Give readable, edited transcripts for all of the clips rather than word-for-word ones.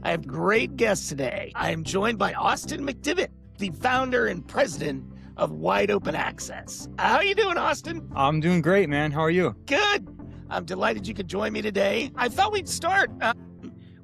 I have great guests today. I am joined by Austin McDivitt, the founder and president of Wide Open Access. How you doing, Austin? I'm doing great, man. How are you? Good. I'm delighted you could join me today. I thought we'd start. Why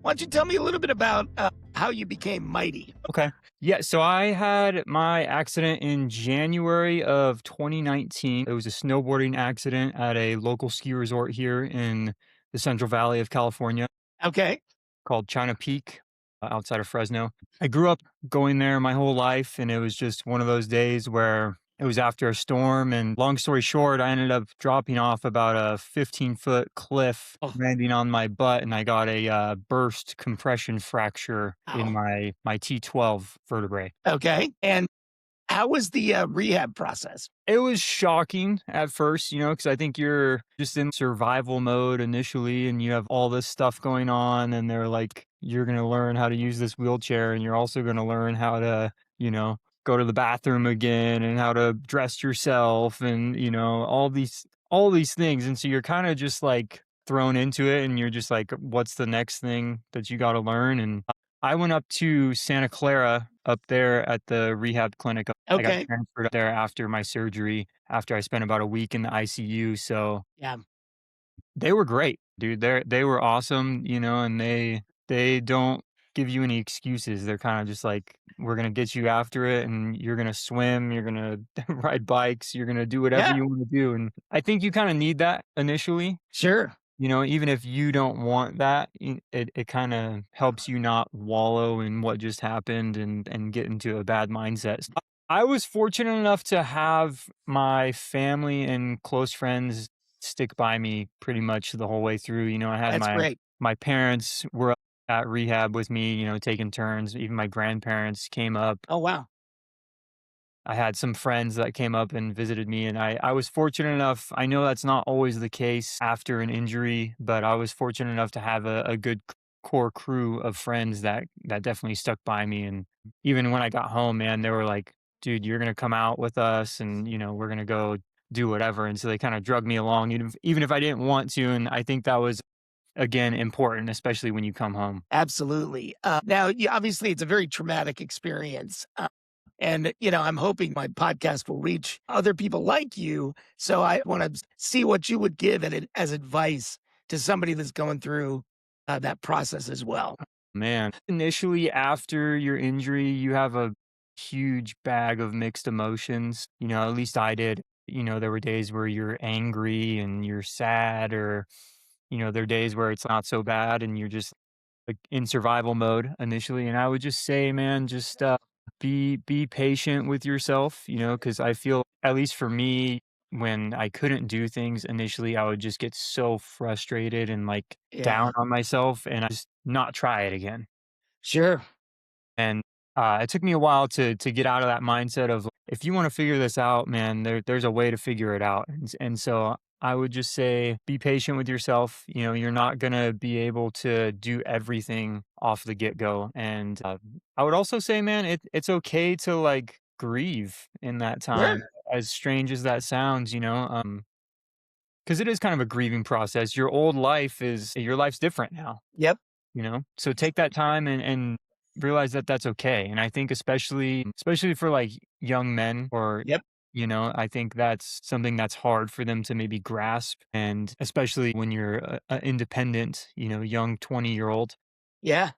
don't you tell me a little bit about how you became mighty? Okay. Yeah, so I had my accident in January of 2019. It was a snowboarding accident at a local ski resort here in the Central Valley of California Okay. called China Peak outside of Fresno. I grew up going there my whole life, and it was just one of those days where it was after a storm. And long story short, I ended up dropping off about a 15-foot cliff, Oh, landing on my butt, and I got a burst compression fracture in wow. my T12 vertebrae. Okay. And how was the rehab process? It was shocking at first, because I think you're just in survival mode initially and you have all this stuff going on, and they're like, you're going to learn how to use this wheelchair, and you're also going to learn how to, go to the bathroom again and how to dress yourself and, all these things. And so you're kind of just like thrown into it, and you're just like, what's the next thing that you got to learn? And I went up to Santa Clara up there at the rehab clinic. I got Okay. transferred up there after my surgery, after I spent about a week in the ICU. So Yeah. they were great, dude. They were awesome, and they don't give you any excuses. They're kind of just like, we're gonna get you after it, and you're gonna swim, you're gonna ride bikes, you're gonna do whatever Yeah. you want to do. And I think you kind of need that initially. Sure. Even if you don't want that, it kind of helps you not wallow in what just happened and get into a bad mindset. So I was fortunate enough to have my family and close friends stick by me pretty much the whole way through. I had That's great. my parents were at rehab with me, taking turns. Even my grandparents came up. Oh, wow. I had some friends that came up and visited me, and I was fortunate enough. I know that's not always the case after an injury, but I was fortunate enough to have a good core crew of friends that definitely stuck by me. And even when I got home, man, they were like, dude, you're going to come out with us, and, we're going to go do whatever. And so they kind of drug me along, even if I didn't want to. And I think that was, again, important, especially when you come home. Absolutely. Now, obviously, it's a very traumatic experience. And, I'm hoping my podcast will reach other people like you. So I want to see what you would give as advice to somebody that's going through that process as well. Man, initially after your injury, you have a huge bag of mixed emotions. At least I did. There were days where you're angry and you're sad, or, there are days where it's not so bad and you're just like in survival mode initially. And I would just say, man, just be patient with yourself, because I feel, at least for me, when I couldn't do things initially, I would just get so frustrated and like Yeah, down on myself, and I just not try it again. sure. And it took me a while to get out of that mindset of, if you want to figure this out, man, there's a way to figure it out. And so I would just say, be patient with yourself. You're not gonna be able to do everything off the get go. And I would also say, man, it's okay to like grieve in that time, Sure. as strange as that sounds. Because it is kind of a grieving process. Your life's different now. Yep. So take that time and realize that that's okay. And I think especially for like young men, or Yep. I think that's something that's hard for them to maybe grasp, and especially when you're a independent, young 20-year-old. Yeah.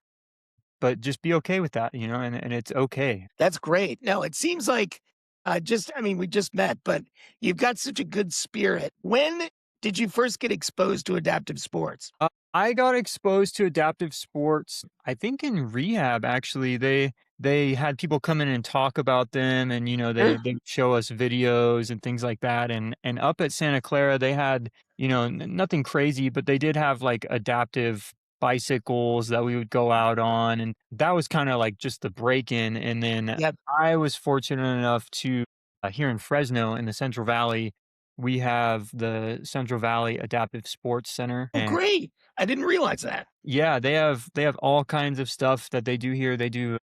But just be okay with that, and it's okay. That's great. No, it seems like we just met, but you've got such a good spirit. When did you first get exposed to adaptive sports? I got exposed to adaptive sports, I think in rehab, actually. They had people come in and talk about them, and Sure. they show us videos and things like that. And up at Santa Clara, they had, nothing crazy, but they did have like adaptive bicycles that we would go out on, and that was kind of like just the break-in. And then Yep. I was fortunate enough to, here in Fresno in the Central Valley, we have the Central Valley Adaptive Sports Center. Oh, And great. I didn't realize that. yeah, they have all kinds of stuff that they do here. They do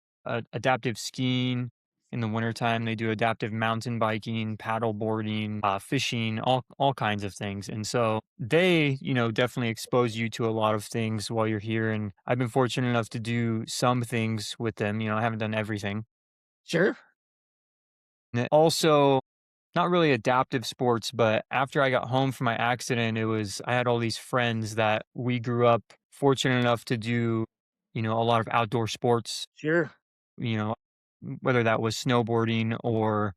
adaptive skiing. in the wintertime. They do adaptive mountain biking, paddle boarding, fishing, all kinds of things. And so they, definitely expose you to a lot of things while you're here. And I've been fortunate enough to do some things with them. I haven't done everything. Sure. And also, not really adaptive sports, but after I got home from my accident, I had all these friends that we grew up fortunate enough to do, a lot of outdoor sports, Sure. you know, whether that was snowboarding or,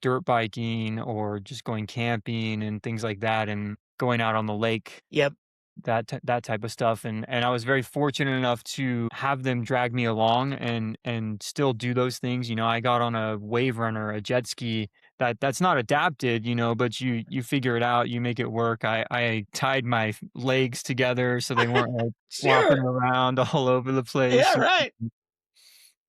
dirt biking or just going camping and things like that and going out on the lake, Yep. that type of stuff. And I was very fortunate enough to have them drag me along and still do those things. I got on a wave runner, a jet ski that's not adapted, but you figure it out, you make it work. I tied my legs together so they weren't like flopping Sure. around all over the place. Yeah, right.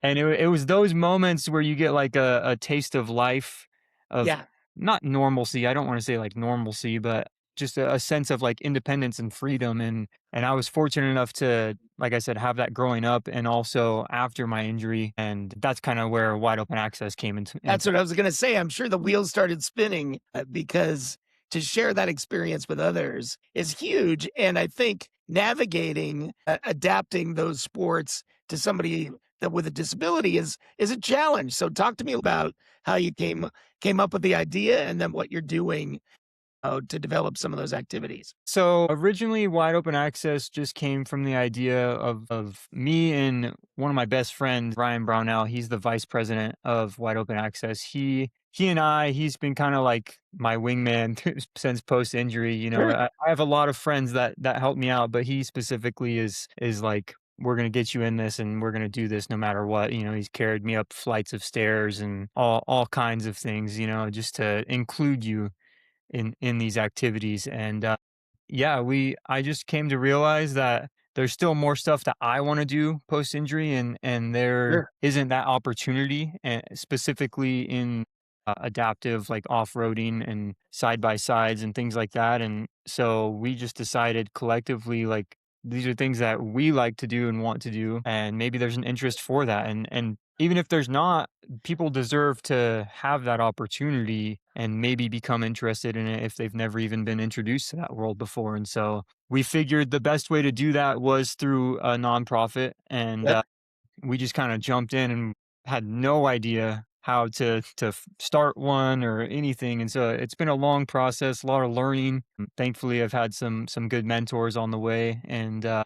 And it was those moments where you get like a taste of life, of Yeah. not normalcy. I don't want to say like normalcy, but just a sense of like independence and freedom. And I was fortunate enough to, like I said, have that growing up and also after my injury. And that's kind of where wide open access came That's into. what I was gonna say. I'm sure the wheels started spinning, because to share that experience with others is huge, and I think navigating, adapting those sports to somebody that with a disability is a challenge. So talk to me about how you came up with the idea and then what you're doing, to develop some of those activities. So originally, wide open access just came from the idea of me and one of my best friends, Ryan Brownell. He's the vice president of wide open access. He's been kind of like my wingman since post injury. Sure. I have a lot of friends that help me out, but he specifically is like, we're gonna get you in this, and we're gonna do this no matter what. He's carried me up flights of stairs and all kinds of things. Just to include you in these activities. And yeah, I just came to realize that there's still more stuff that I want to do post injury, and there Sure. isn't that opportunity, and specifically in adaptive, like off-roading and side by sides and things like that. And so we just decided collectively, like, these are things that we like to do and want to do, and maybe there's an interest for that. And even if there's not, people deserve to have that opportunity and maybe become interested in it if they've never even been introduced to that world before. And so we figured the best way to do that was through a nonprofit. And Yep. we just kind of jumped in and had no idea how to start one or anything. And so it's been a long process, a lot of learning. Thankfully, I've had some good mentors on the way. And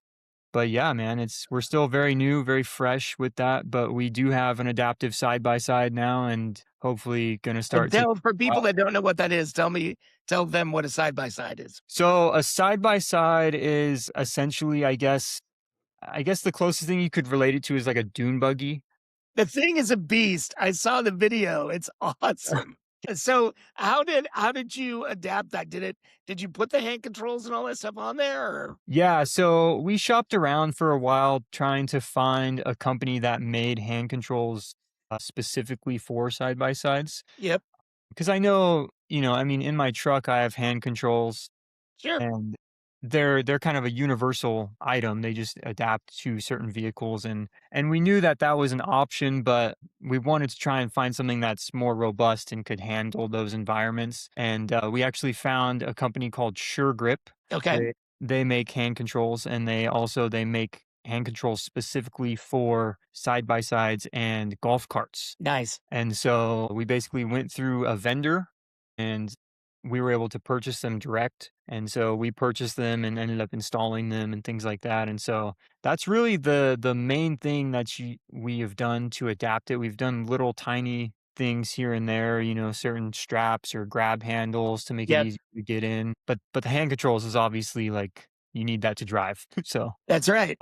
but yeah, man, we're still very new, very fresh with that, but we do have an adaptive side by side now, and hopefully going to And start taking. tell for people that don't know what that is, tell them what a side by side is. So a side by side is essentially, I guess the closest thing you could relate it to is like a dune buggy. The thing is a beast. I saw the video. It's awesome. So how did you adapt that? Did you put the hand controls and all that stuff on there or Yeah, so we shopped around for a while trying to find a company that made hand controls specifically for side by sides. Yep. Because I know, I mean, in my truck, I have hand controls. Sure. And they're kind of a universal item. They just adapt to certain vehicles, and we knew that that was an option, but we wanted to try and find something that's more robust and could handle those environments. And we actually found a company called Sure Grip. Okay. They make hand controls, and they make hand controls specifically for side by sides and golf carts. Nice. And so we basically went through a vendor and we were able to purchase them direct. And so we purchased them and ended up installing them and things like that. And so that's really the main thing that we have done to adapt it. We've done little tiny things here and there, certain straps or grab handles to make it Yep. easy to get in. But the hand controls is obviously like you need that to drive. So That's right.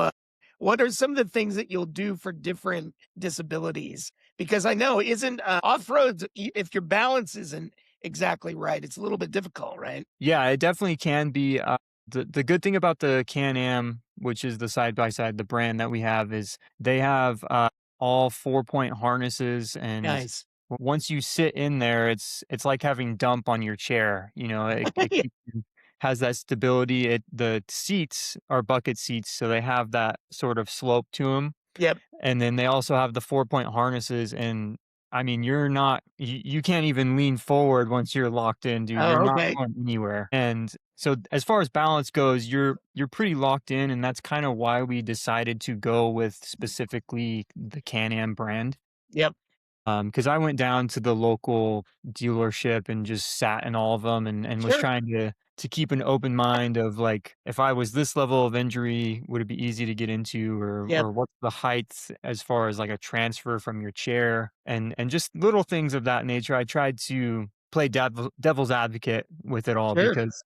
What are some of the things that you'll do for different disabilities? Because I know isn't off-road if your balance isn't exactly right, it's a little bit difficult, right? yeah, it definitely can be. The good thing about the Can-Am, which is the side by side, the brand that we have, is they have all 4-point harnesses, and Nice. once you sit in there, it's like having dump on your chair. It Yeah. has that stability. The seats are bucket seats, so they have that sort of slope to them. Yep. And then they also have the 4-point harnesses, and I mean, you can't even lean forward once you're locked in, dude. You're Oh, not okay. going anywhere. And so as far as balance goes, you're pretty locked in, and that's kind of why we decided to go with specifically the Can-Am brand. Yep. Because I went down to the local dealership and just sat in all of them and was Sure. trying to keep an open mind of, like, if I was this level of injury, would it be easy to get into, Yep. or what's the height as far as, like, a transfer from your chair, and just little things of that nature. I tried to play devil's advocate with it all, Sure. because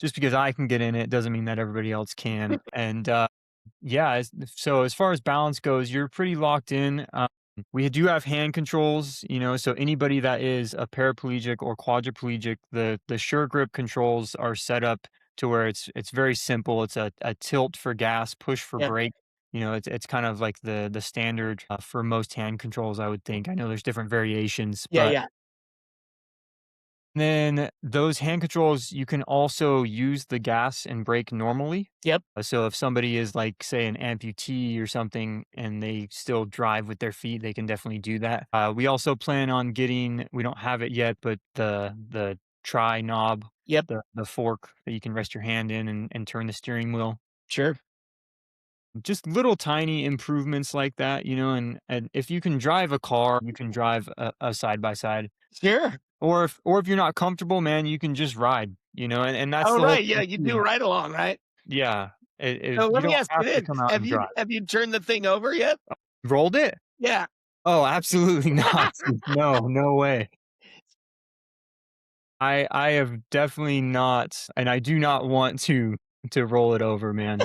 just because I can get in it doesn't mean that everybody else can, and, yeah, so as far as balance goes, you're pretty locked in. We do have hand controls, so anybody that is a paraplegic or quadriplegic, the sure grip controls are set up to where it's very simple. It's a tilt for gas, push for Yep. brake. It's kind of like the standard for most hand controls, I would think. I know there's different variations, Yeah. but Yeah. then those hand controls, you can also use the gas and brake normally. Yep. So if somebody is, like, say, an amputee or something and they still drive with their feet, they can definitely do that. We also plan on getting, we don't have it yet, but the tri knob, Yep. the fork that you can rest your hand in and turn the steering wheel. Sure. Just little tiny improvements like that, and if you can drive a car, you can drive a side by side. Sure. Or if you're not comfortable, man, you can just ride, and that's Oh, the whole right. Yeah. thing You do too. right along, right? Yeah, So you let me don't ask you have to this: come out and drive. have you turned the thing over yet? Rolled it? Yeah. Oh, absolutely not. No, no way. I have definitely not, and I do not want to roll it over, man.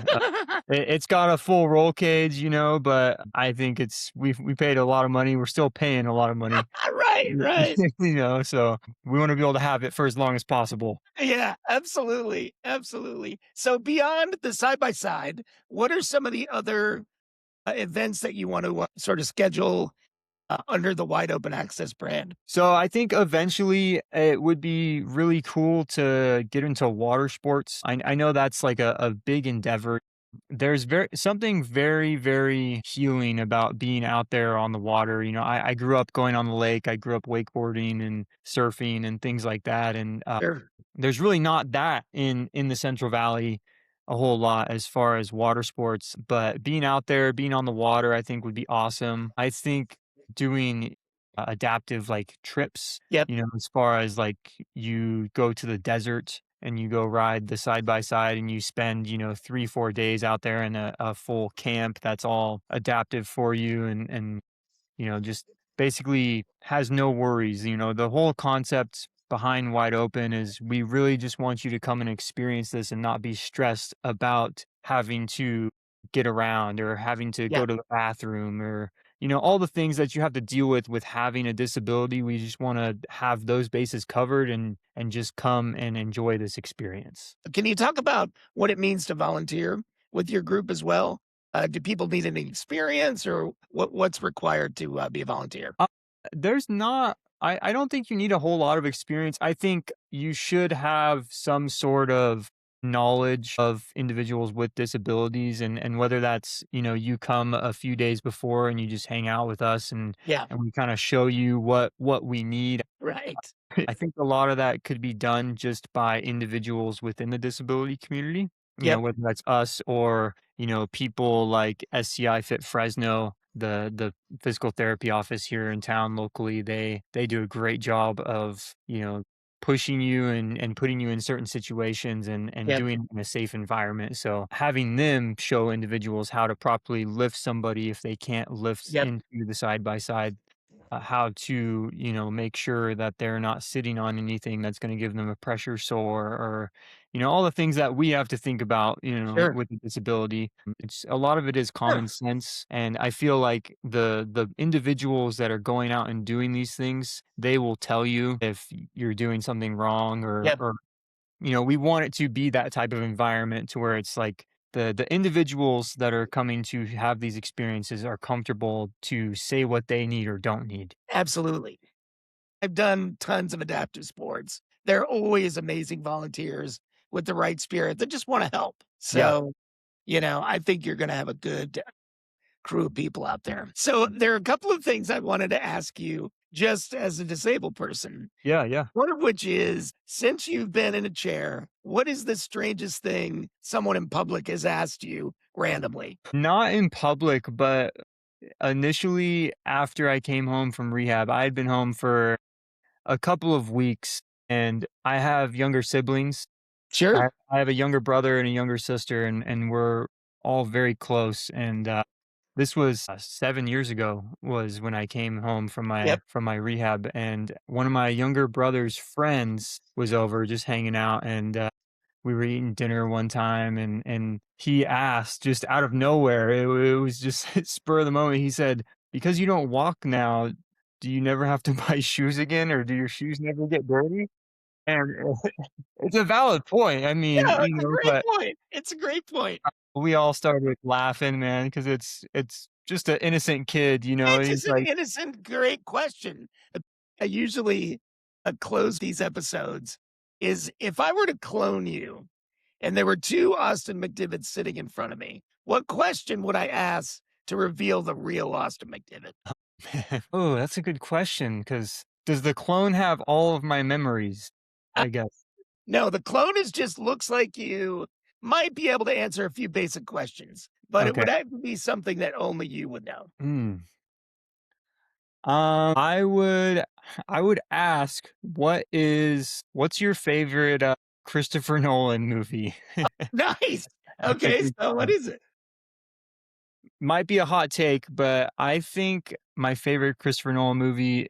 It's got a full roll cage, but I think we paid a lot of money. We're still paying a lot of money, Right. Right. so we wanna be able to have it for as long as possible. Yeah, absolutely, absolutely. So beyond the side by side, what are some of the other events that you want to sort of schedule under the wide open access brand? So I think eventually it would be really cool to get into water sports. I know that's like a big endeavor. There's something very, very healing about being out there on the water. I grew up going on the lake. I grew up wakeboarding and surfing and things like that. And Sure. there's really not that in the Central Valley a whole lot as far as water sports, but being out there, being on the water, I think would be awesome. I think doing adaptive, like, trips, Yep. as far as, like, you go to the desert and you go ride the side by side and you spend, 3, 4 days out there in a full camp that's all adaptive for you, and just basically has no worries. The whole concept behind Wide Open is we really just want you to come and experience this and not be stressed about having to get around or having to Yeah, go to the bathroom, or, all the things that you have to deal with having a disability. We just want to have those bases covered and just come and enjoy this experience. can you talk about what it means to volunteer with your group as well? Do people need any experience, or what's required to be a volunteer? Uh, there's not I don't think you need a whole lot of experience. I think you should have some sort of knowledge of individuals with disabilities, and whether that's, you come a few days before and you just hang out with us Yeah. and we kind of show you what we need. Right. I think a lot of that could be done just by individuals within the disability community, Yep. whether that's us or, people like SCI Fit Fresno, the physical therapy office here in town locally. They do a great job of, pushing you and putting you in certain situations and Yep. doing it in a safe environment. So having them show individuals how to properly lift somebody if they can't lift Yep. into the side by side, how to, make sure that they're not sitting on anything that's going to give them a pressure sore, or, all the things that we have to think about, Sure. with a disability. It's a lot of it is Sure. common sense. And I feel like the individuals that are going out and doing these things, they will tell you if you're doing something wrong, or, Yep. we want it to be that type of environment to where it's like the individuals that are coming to have these experiences are comfortable to say what they need or don't need. Absolutely. I've done tons of adaptive sports. They're always amazing volunteers with the right spirit that just want to help. Yeah. So, I think you're going to have a good crew of people out there. So, there are a couple of things I wanted to ask you. just as a disabled person. Yeah, yeah. One of which is, since you've been in a chair, what is the strangest thing someone in public has asked you randomly? Not in public, but initially after I came home from rehab, I had been home for a couple of weeks and I have younger siblings. Sure. I have a younger brother and a younger sister, and we're all very close. And this was 7 years ago was when I came home Yep. from my rehab, and one of my younger brother's friends was over just hanging out, and we were eating dinner one time, and he asked just out of nowhere. It was just spur of the moment. He said, "Because you don't walk now, do you never have to buy shoes again, or do your shoes never get dirty?" And it's a valid point. I mean, Yeah, it's a great but point. It's a great point. we all started laughing, man, because it's just an innocent kid, It's he's just an like, innocent, great question. I usually close these episodes is if I were to clone you and there were two Austin McDivitts sitting in front of me, what question would I ask to reveal the real Austin McDivitt? "Oh, that's a good question. Because does the clone have all of my memories?" I guess. No, the clone is just looks like you, might be able to answer a few basic questions, but it Okay. would have to be something that only you would know. Hmm. I would ask, what's your favorite, Christopher Nolan movie? Nice. That's a Okay, good so what one. is it? Might be a hot take, but I think my favorite Christopher Nolan movie,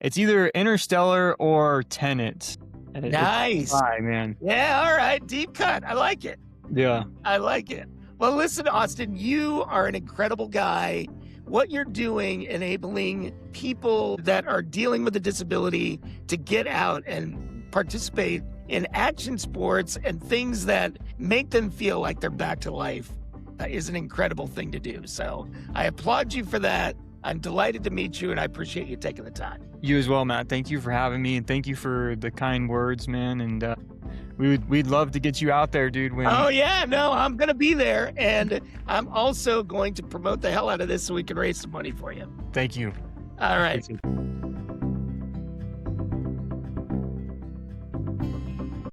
it's either Interstellar or Tenet. It's a Nice. tie, man. Yeah, all right, deep cut. I like it. Yeah. I like it. Well, listen, Austin, you are an incredible guy. What you're doing, enabling people that are dealing with a disability to get out and participate in action sports and things that make them feel like they're back to life, is an incredible thing to do. So I applaud you for that. I'm delighted to meet you, and I appreciate you taking the time. You as well, Matt. Thank you for having me, and thank you for the kind words, man, and, we'd love to get you out there, dude, when Oh, yeah, no, I'm going to be there. And I'm also going to promote the hell out of this so we can raise some money for you. thank you. All right. Appreciate it.